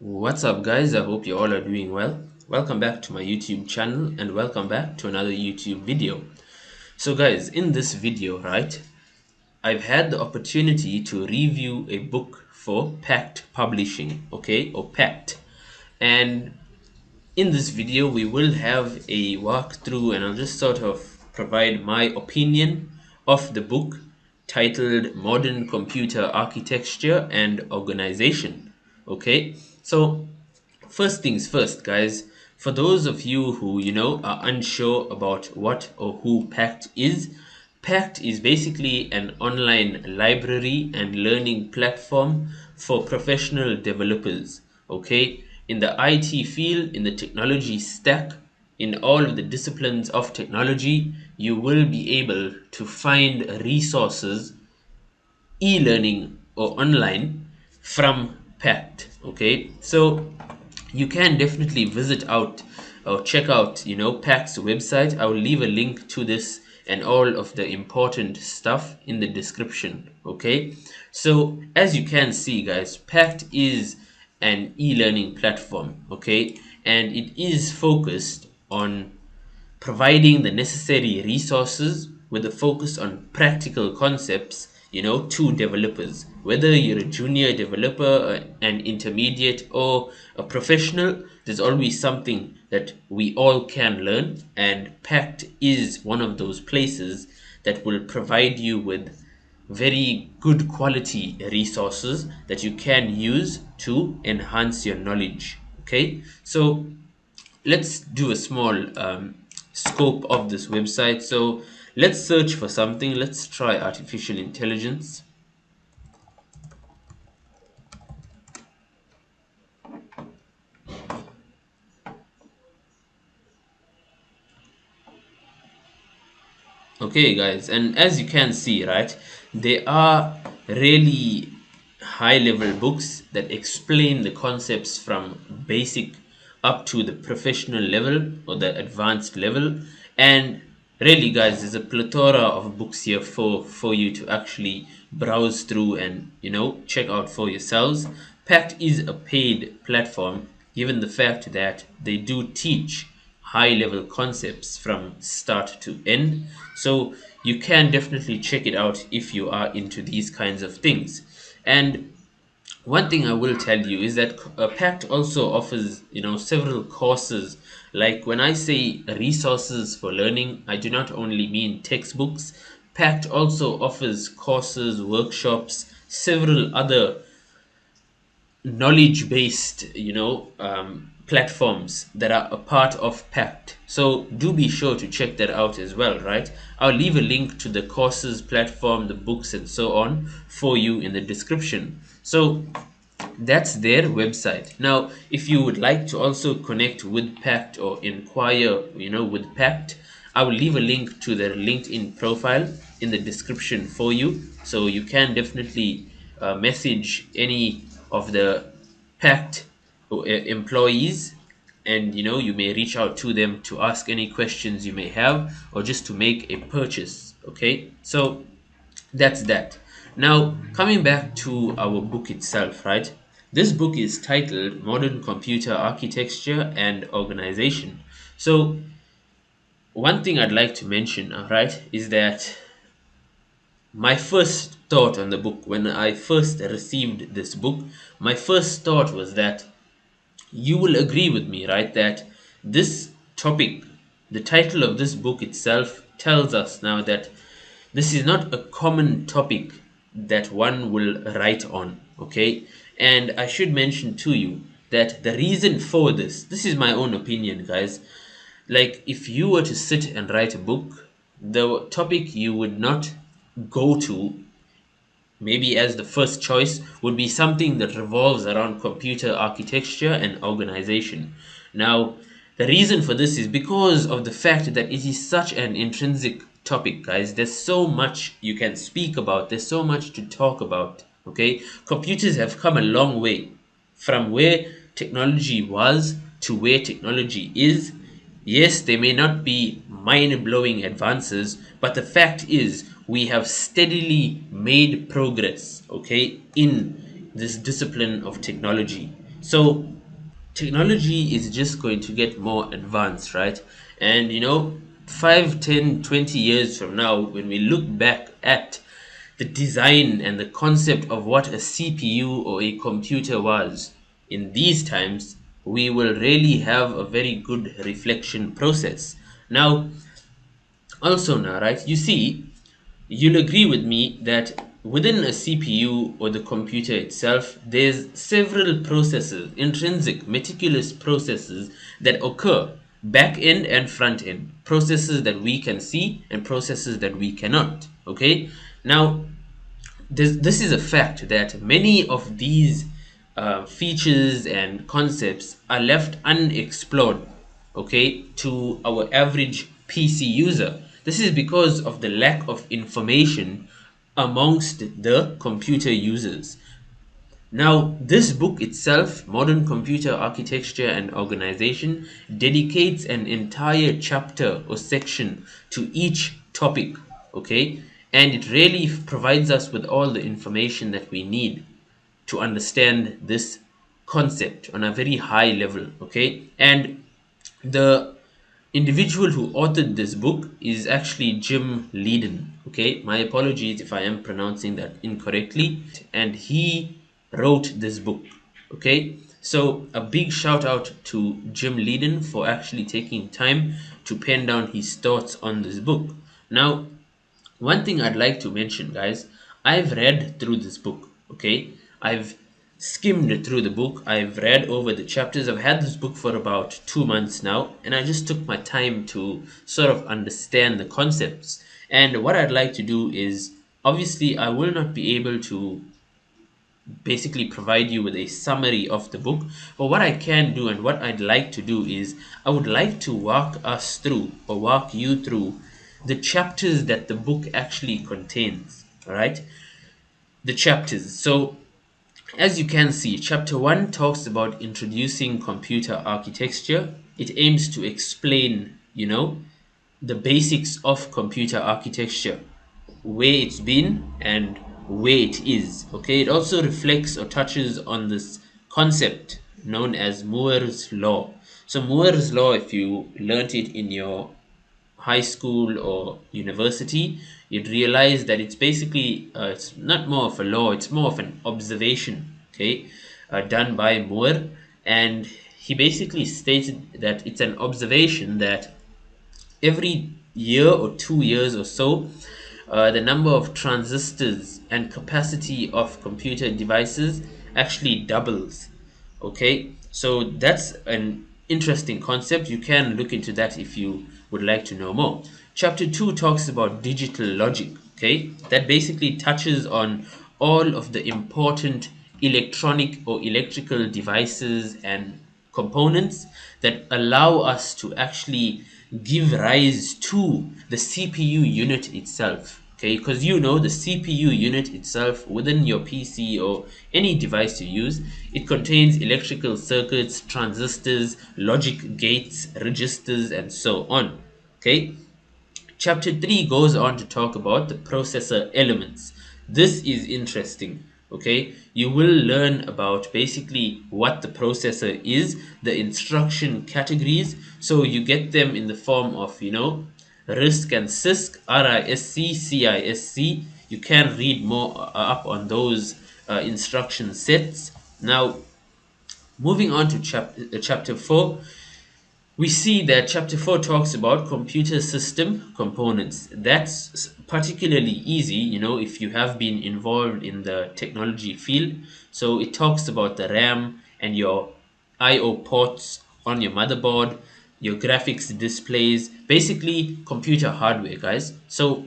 What's up, guys? I hope you all are doing well. Welcome back to my YouTube channel and welcome back to another YouTube video. So, guys, in this video, right, I've had the opportunity to review a book for Pact Publishing, okay, or Pact. And in this video, we will have a walkthrough and I'll just sort of provide my opinion of the book titled Modern Computer Architecture and Organization. Okay, so first things first, guys. For those of you who, are unsure about what or who Pact is basically an online library and learning platform for professional developers, okay? In the IT field, in the technology stack, in all of the disciplines of technology, you will be able to find resources, e-learning or online from Pact. Okay, so you can definitely visit out or check out, Pact's website. I will leave a link to this and all of the important stuff in the description. Okay, so as you can see, guys, Pact is an e-learning platform. Okay, and it is focused on providing the necessary resources with a focus on practical concepts, to developers. Whether you're a junior developer, an intermediate, or a professional, there's always something that we all can learn, and Pact is one of those places that will provide you with very good quality resources that you can use to enhance your knowledge. Okay, so let's do a small scope of this website. So let's search for something. Let's try artificial intelligence. Okay, guys, and as you can see, right, there are really high level books that explain the concepts from basic up to the professional level or the advanced level. And really, guys, there's a plethora of books here for you to actually browse through and check out for yourselves. Pact is a paid platform given the fact that they do teach high level concepts from start to end. So you can definitely check it out if you are into these kinds of things. And one thing I will tell you is that Pact also offers, several courses. Like when I say resources for learning, I do not only mean textbooks. Pact also offers courses, workshops, several other knowledge based platforms that are a part of Pact. So do be sure to check that out as well, right? I'll leave a link to the courses platform, the books and so on for you in the description. So that's their website. Now if you would like to also connect with Pact or inquire with Pact, I will leave a link to their LinkedIn profile in the description for you, so you can definitely message any of the Pact employees, and you may reach out to them to ask any questions you may have or just to make a purchase. Okay, so that's that. Now coming back to our book itself, right? This book is titled Modern Computer Architecture and Organization. So one thing I'd like to mention, right, is that my first thought on the book, when I first received this book, my first thought was that you will agree with me, right, that this topic, the title of this book itself, tells us now that this is not a common topic that one will write on, okay? And I should mention to you that the reason for this is my own opinion, guys. Like, if you were to sit and write a book, the topic you would not go to maybe as the first choice would be something that revolves around computer architecture and organization. Now, the reason for this is because of the fact that it is such an intrinsic topic, guys. There's so much you can speak about, there's so much to talk about. Okay, computers have come a long way from where technology was to where technology is. Yes, they may not be mind blowing advances, but the fact is, we have steadily made progress, okay, in this discipline of technology. So technology is just going to get more advanced, right? And 5, 10, 20 years from now, when we look back at the design and the concept of what a CPU or a computer was in these times, we will really have a very good reflection process. Now, also now, right, you see, you'll agree with me that within a CPU or the computer itself, there's several processes, intrinsic, meticulous processes that occur, back end and front end, processes that we can see and processes that we cannot. Okay, now this is a fact that many of these features and concepts are left unexplored, okay, to our average PC user. This is because of the lack of information amongst the computer users. Now, this book itself, Modern Computer Architecture and Organization, dedicates an entire chapter or section to each topic, okay? And it really provides us with all the information that we need to understand this concept on a very high level, okay? And the individual who authored this book is actually Jim Ledin. Okay, my apologies if I am pronouncing that incorrectly. And he wrote this book. Okay, so a big shout out to Jim Ledin for actually taking time to pen down his thoughts on this book. Now, one thing I'd like to mention, guys, I've read through this book, okay? I've skimmed through the book, I've read over the chapters. I've had this book for about 2 months now, and I just took my time to sort of understand the concepts. And what I'd like to do is, obviously, I will not be able to basically provide you with a summary of the book, but what I can do and what I'd like to do is I would like to walk us through or walk you through the chapters that the book actually contains. All right, the chapters. So as you can see, chapter 1 talks about introducing computer architecture. It aims to explain, the basics of computer architecture, where it's been and where it is. Okay, it also reflects or touches on this concept known as Moore's law. So Moore's law, if you learnt it in your high school or university, you'd realize that it's basically it's not more of a law, it's more of an observation, okay, done by Moore. And he basically stated that it's an observation that every year or 2 years or so, the number of transistors and capacity of computer devices actually doubles. Okay, so that's an interesting concept. You can look into that if you would like to know more. Chapter 2 talks about digital logic. Okay, that basically touches on all of the important electronic or electrical devices and components that allow us to actually give rise to the CPU unit itself. Okay, because the CPU unit itself within your PC or any device you use, it contains electrical circuits, transistors, logic gates, registers, and so on. Okay, chapter 3 goes on to talk about the processor elements. This is interesting. Okay, you will learn about basically what the processor is, the instruction categories. So you get them in the form of, RISC and CISC, RISC, CISC. You can read more up on those instruction sets. Now, moving on to chapter 4, we see that chapter 4 talks about computer system components. That's particularly easy, if you have been involved in the technology field. So it talks about the RAM and your IO ports on your motherboard, your graphics displays, basically computer hardware, guys. So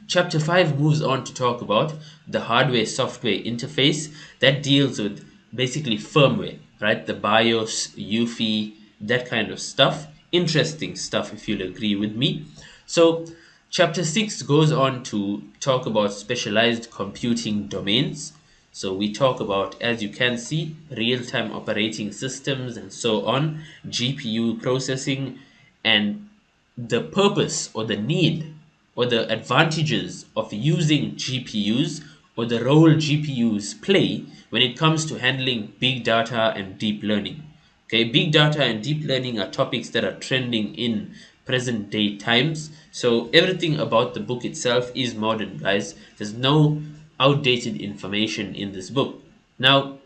chapter 5 moves on to talk about the hardware software interface that deals with basically firmware, right? The BIOS, UEFI, that kind of stuff. Interesting stuff, if you'll agree with me. So, chapter 6 goes on to talk about specialized computing domains. So, we talk about, as you can see, real time operating systems and so on, GPU processing, and the purpose or the need or the advantages of using GPUs or the role GPUs play when it comes to handling big data and deep learning. Okay, big data and deep learning are topics that are trending in present day times. So everything about the book itself is modern, guys. There's no outdated information in this book. Now,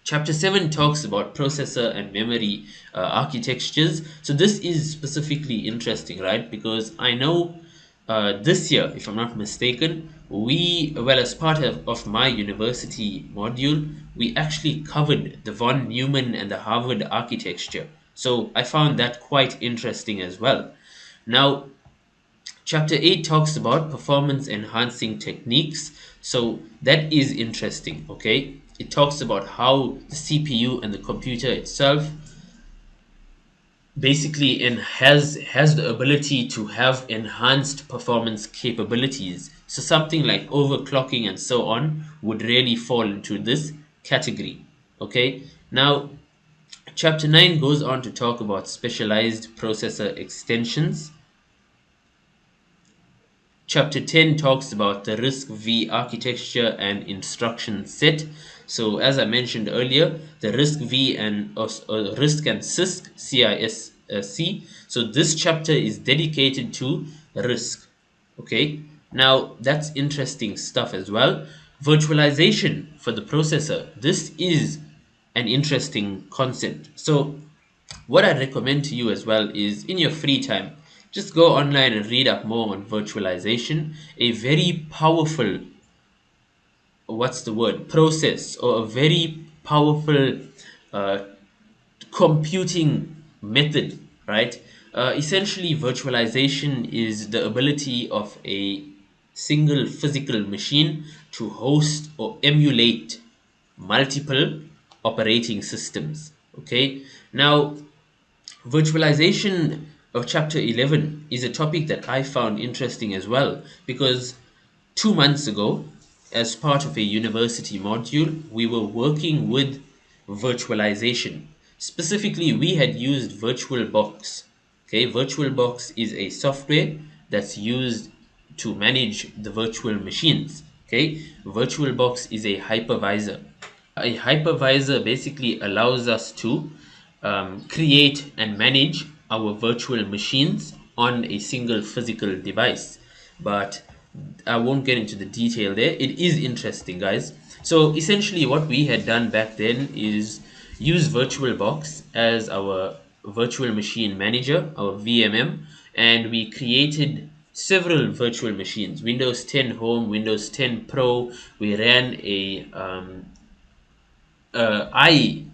Chapter 7 talks about processor and memory architectures. So, this is specifically interesting, right? Because I know this year, if I'm not mistaken, as part of my university module, we actually covered the von Neumann and the Harvard architecture. So, I found that quite interesting as well. Now, Chapter 8 talks about performance enhancing techniques. So that is interesting, okay? It talks about how the CPU and the computer itself basically has the ability to have enhanced performance capabilities. So something like overclocking and so on would really fall into this category, okay? Now, chapter 9 goes on to talk about specialized processor extensions. Chapter 10 talks about the RISC V architecture and instruction set. So, as I mentioned earlier, the RISC V and RISC and CISC. So, this chapter is dedicated to RISC. Okay, now that's interesting stuff as well. Virtualization for the processor. This is an interesting concept. So, what I recommend to you as well is in your free time, just go online and read up more on virtualization, a very powerful, what's the word, process, or a very powerful uh, computing method, right? Essentially, virtualization is the ability of a single physical machine to host or emulate multiple operating systems. Okay, now virtualization of chapter 11 is a topic that I found interesting as well because 2 months ago, as part of a university module, we were working with virtualization. Specifically, we had used VirtualBox. Okay, VirtualBox is a software that's used to manage the virtual machines. Okay, VirtualBox is a hypervisor. A hypervisor basically allows us to create and manage our virtual machines on a single physical device. But I won't get into the detail there. It is interesting, guys. So essentially, what we had done back then is use VirtualBox as our virtual machine manager, our VMM, and we created several virtual machines: Windows 10 Home, Windows 10 Pro. We ran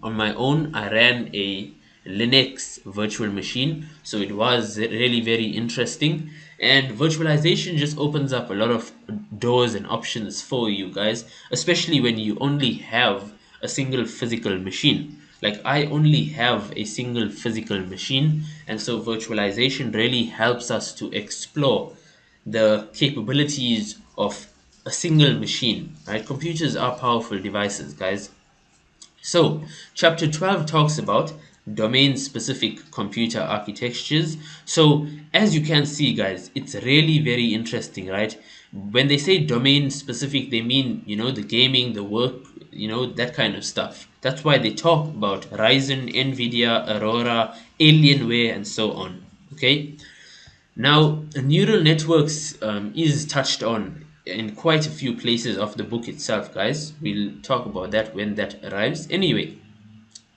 on my own, I ran a Linux virtual machine, so it was really very interesting. And virtualization just opens up a lot of doors and options for you guys, especially when you only have a single physical machine. Like, I only have a single physical machine, and so virtualization really helps us to explore the capabilities of a single machine, right? Computers are powerful devices, guys. So, chapter 12 talks about domain specific computer architectures. So, as you can see, guys, it's really very interesting, right? When they say domain specific, they mean, the gaming, the work, that kind of stuff. That's why they talk about Ryzen, Nvidia, Aurora, Alienware, and so on. Okay. Now, neural networks is touched on in quite a few places of the book itself, guys. We'll talk about that when that arrives. Anyway,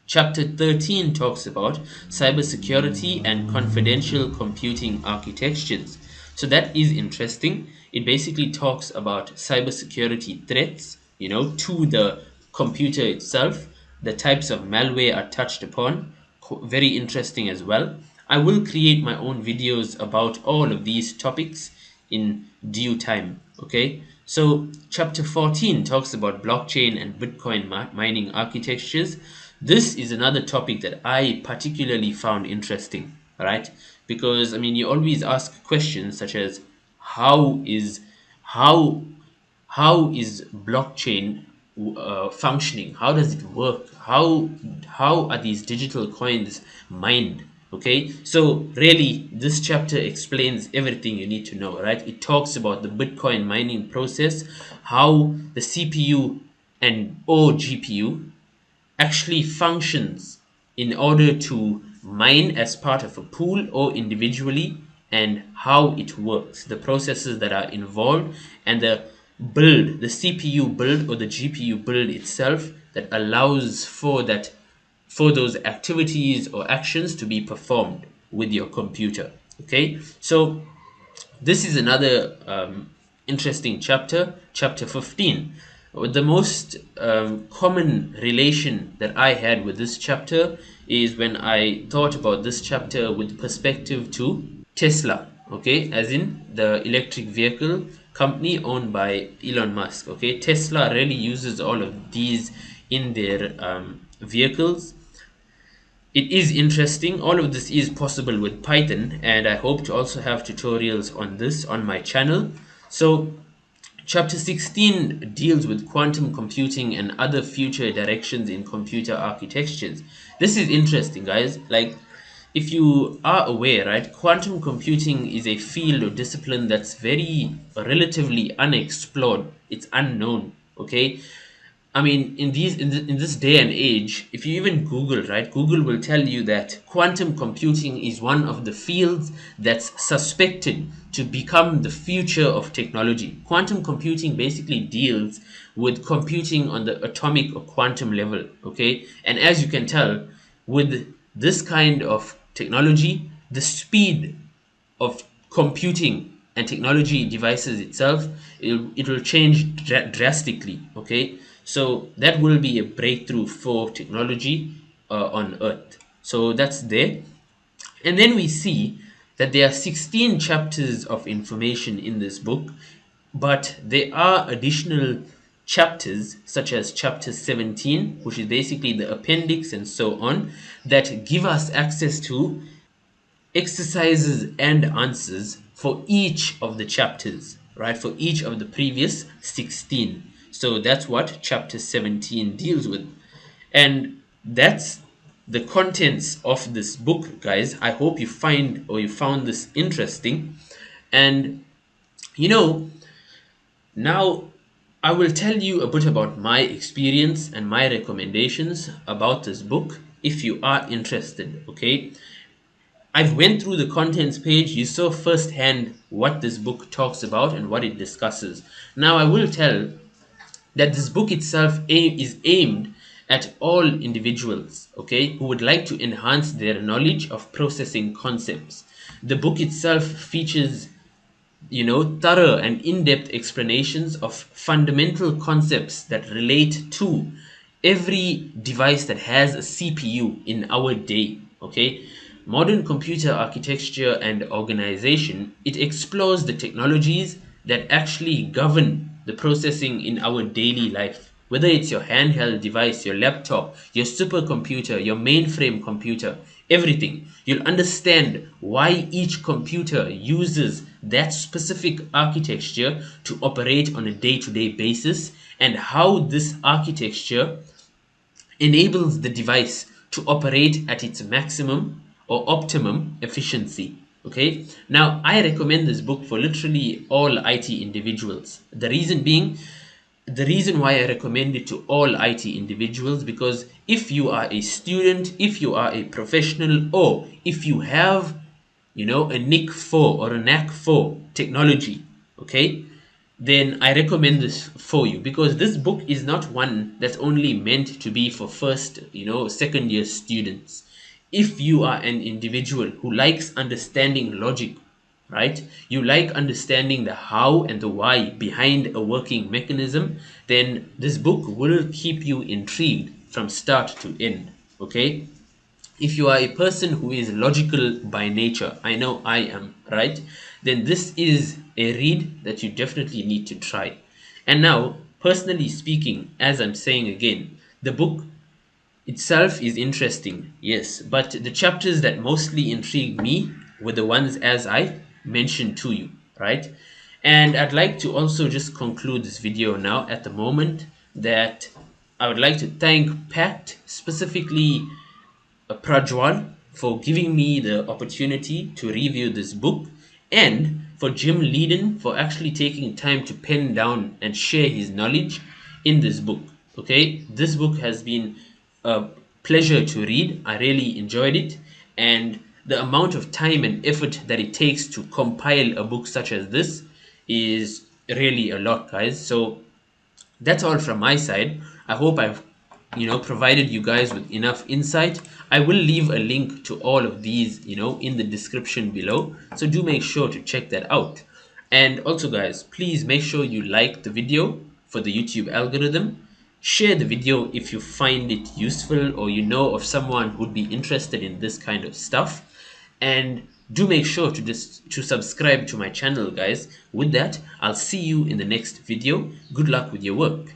chapter 13 talks about cybersecurity and confidential computing architectures. So that is interesting. It basically talks about cybersecurity threats, to the computer itself. The types of malware are touched upon. Very interesting as well. I will create my own videos about all of these topics in due time. Okay, so chapter 14 talks about blockchain and Bitcoin mining architectures. This is another topic that I particularly found interesting, right? Because I mean, you always ask questions such as how is how how is blockchain functioning? How does it work? How are these digital coins mined? Okay, so really, this chapter explains everything you need to know, right? It talks about the Bitcoin mining process, how the CPU and or GPU actually functions in order to mine as part of a pool or individually, and how it works, the processes that are involved, and the build, the CPU build or the GPU build itself that allows for that, for those activities or actions to be performed with your computer. Okay, so this is another interesting chapter, chapter 15. The most common relation that I had with this chapter is when I thought about this chapter with perspective to Tesla, okay, as in the electric vehicle company owned by Elon Musk. Okay, Tesla really uses all of these in their vehicles. It is interesting. All of this is possible with Python, and I hope to also have tutorials on this on my channel. So chapter 16 deals with quantum computing and other future directions in computer architectures. This is interesting, guys. Like, if you are aware, right, quantum computing is a field or discipline that's very relatively unexplored. It's unknown, okay? I mean, in this day and age, if you even Google, right, Google will tell you that quantum computing is one of the fields that's suspected to become the future of technology. Quantum computing basically deals with computing on the atomic or quantum level, okay? And as you can tell, with this kind of technology, the speed of computing and technology devices itself, it will change drastically. Okay, so that will be a breakthrough for technology on earth. So that's there. And then we see that there are 16 chapters of information in this book, but there are additional chapters such as chapter 17, which is basically the appendix and so on, that give us access to exercises and answers for each of the chapters, right? For each of the previous 16. So that's what chapter 17 deals with. And that's the contents of this book, guys. I hope you find or you found this interesting. And you know, now I will tell you a bit about my experience and my recommendations about this book if you are interested, okay? I've went through the contents page. You saw firsthand what this book talks about and what it discusses. Now I will tell that this book itself is aimed at all individuals, okay, who would like to enhance their knowledge of processing concepts. The book itself features, you know, thorough and in-depth explanations of fundamental concepts that relate to every device that has a CPU in our day, okay? Modern computer architecture and organization, it explores the technologies that actually govern the processing in our daily life. Whether it's your handheld device, your laptop, your supercomputer, your mainframe computer, everything, you'll understand why each computer uses that specific architecture to operate on a day-to-day basis, and how this architecture enables the device to operate at its maximum or optimum efficiency. Okay, now I recommend this book for literally all IT individuals. The reason why I recommend it to all IT individuals, because if you are a student, if you are a professional, or if you have, you know, a nick for or a knack for technology, okay, then I recommend this for you, because this book is not one that's only meant to be for first, you know, second year students. If you are an individual who likes understanding logic, right? You like understanding the how and the why behind a working mechanism, then this book will keep you intrigued from start to end, okay? If you are a person who is logical by nature, I know I am, right? Then this is a read that you definitely need to try. And now, personally speaking, as I'm saying again, the book itself is interesting, yes, but the chapters that mostly intrigued me were the ones as I mentioned to you, right? And I'd like to also just conclude this video now at the moment that I would like to thank Pact, specifically Prajwal, for giving me the opportunity to review this book, and for Jim Ledin for actually taking time to pen down and share his knowledge in this book. Okay, this book has been a pleasure to read. I really enjoyed it, and the amount of time and effort that it takes to compile a book such as this is really a lot, guys. So that's all from my side. I hope I've provided you guys with enough insight. I will leave a link to all of these in the description below, so do make sure to check that out. And also, guys, please make sure you like the video for the YouTube algorithm. Share the video if you find it useful or you know of someone who'd be interested in this kind of stuff. And do make sure to subscribe to my channel, guys. With that, I'll see you in the next video. Good luck with your work.